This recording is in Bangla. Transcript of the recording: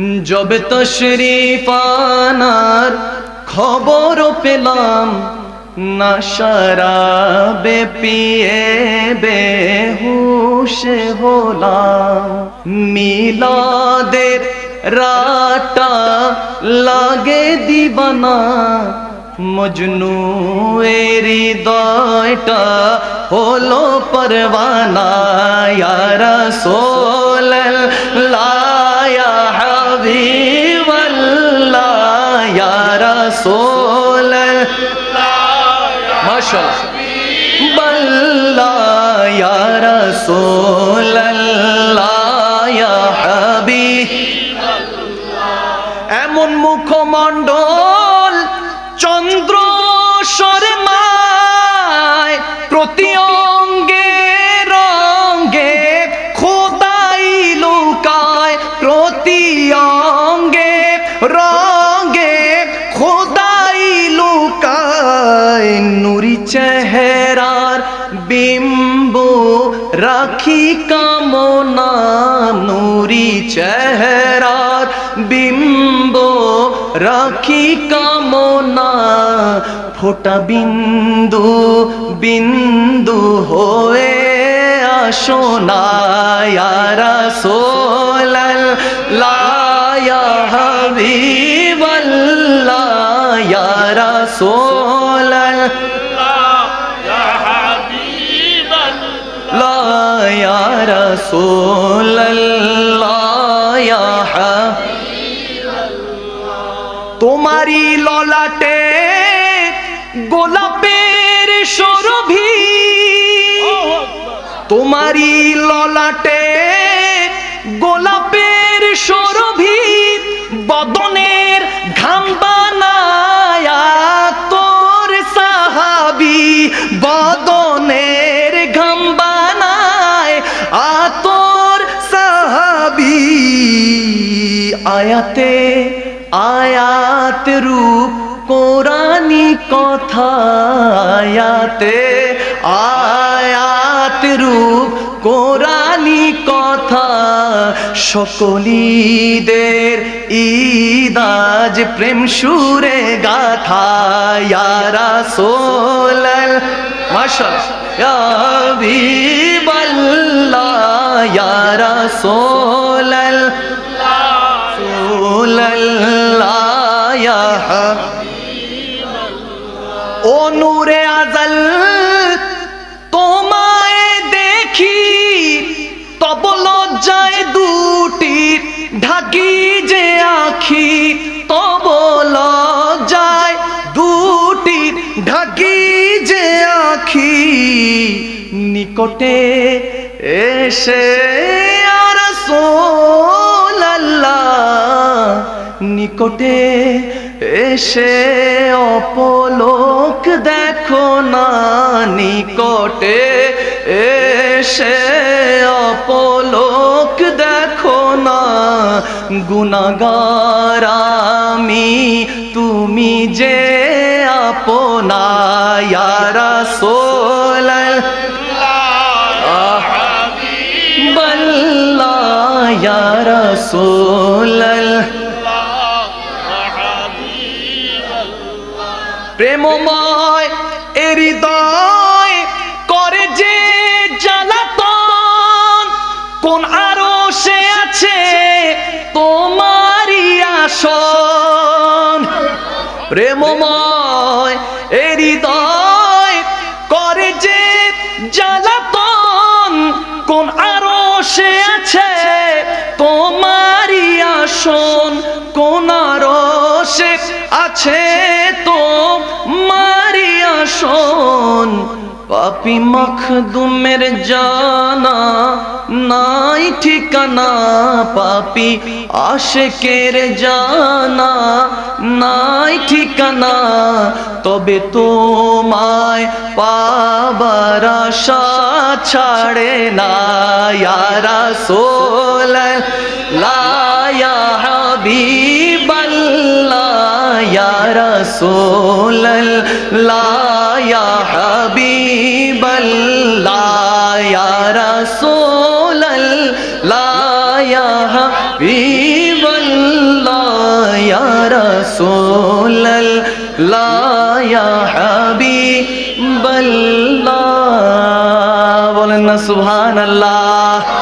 जब तशरीफ आनार खबर पेलाम ना शराबे पिए बेहुश होलाम। मिलादेर राटा लागे दीवाना मजनू हृदयटा होलो परवाना। या रसूलल्लाह या हबीबल्लाह या रसूलल्लाह माशाअल्लाह या रसूलल्लाह या हबीबल्लाह। एमन मुखमंडल चंद्र शर्माय प्रति अंगे रंगे खुदाई लुकाय। प्रति अंगे रंगे खुदाई लुकाय। नूरी चेहरार बिंबो राखी कामना। नूरी चेहरार बिंबो राखी कामना। फोटा बिंदु बिंदु होए आशोना। या रसूलल्लाह या हबीबल्लाह या रसूलल्लाह या हबीबल्लाह या रसूलल्लाह या हबीबल्लाह। तुम्हारी ललाटे गोलापेर शरभी। तुम्हारी ललाटे गोलापेर शरभी बदनेर घाम बानाया तोर साहाबी। बदनेर घाम बानाय आतोर साहाबी। आयाते आयात रूप কোরআনী কথা। আয়াতে আয়াত রূপ কোরআনী কথা। সকলীদের ঈদাজ প্রেম সুরে গাথা। ইয়া রাসূলুল্লাহ মাশাআল্লাহ ইয়া হাবিবাল্লাহ ইয়া রাসূলুল্লাহ ইয়া ও নূরে আজল তোমায় দেখি তব লজ্জায় দুটি ঢাকি যে আখি। তব লজ্জায় দুটি ঢাকি যে আখি। নিকটে এসে ইয়া রাসূলুল্লাহ নিকটে এসে অপলোক দেখো না। নিকটে এসে অপলোক দেখো না। গুনাহগার আমি তুমি যে আপনা। ইয়া রাসূলুল্লাহ হাবিবাল্লাহ ইয়া রাসূলুল্লাহ। প্রেমময় হৃদয় করে যে জ্বালাতন। কোন আরশে আছে তোমারই আসন। প্রেমময় হৃদয় করে যে জ্বালাতন। কোন আরশে আছে তোমারই আসন। কোন আরশে আছে তোমারই আসন। পাপী মখদুমের জানা নাই ঠিকানা। পাপী আশিকের জানা নাই ঠিকানা। তবে তোমায় পাবার আশা ছাড়ে না। ইয়া রাসূলুল্লাহ ইয়া হাবিবাল্লাহ ইয়া রাসূলুল্লাহ ইয়া হাবিবাল্লাহ ইয়া রাসূলুল্লাহ ইয়া হাবিবাল্লাহ। রাসূলাল্লাহ ইয়া হাবিবাল্লাহ বলেন না সুবহানাল্লাহ।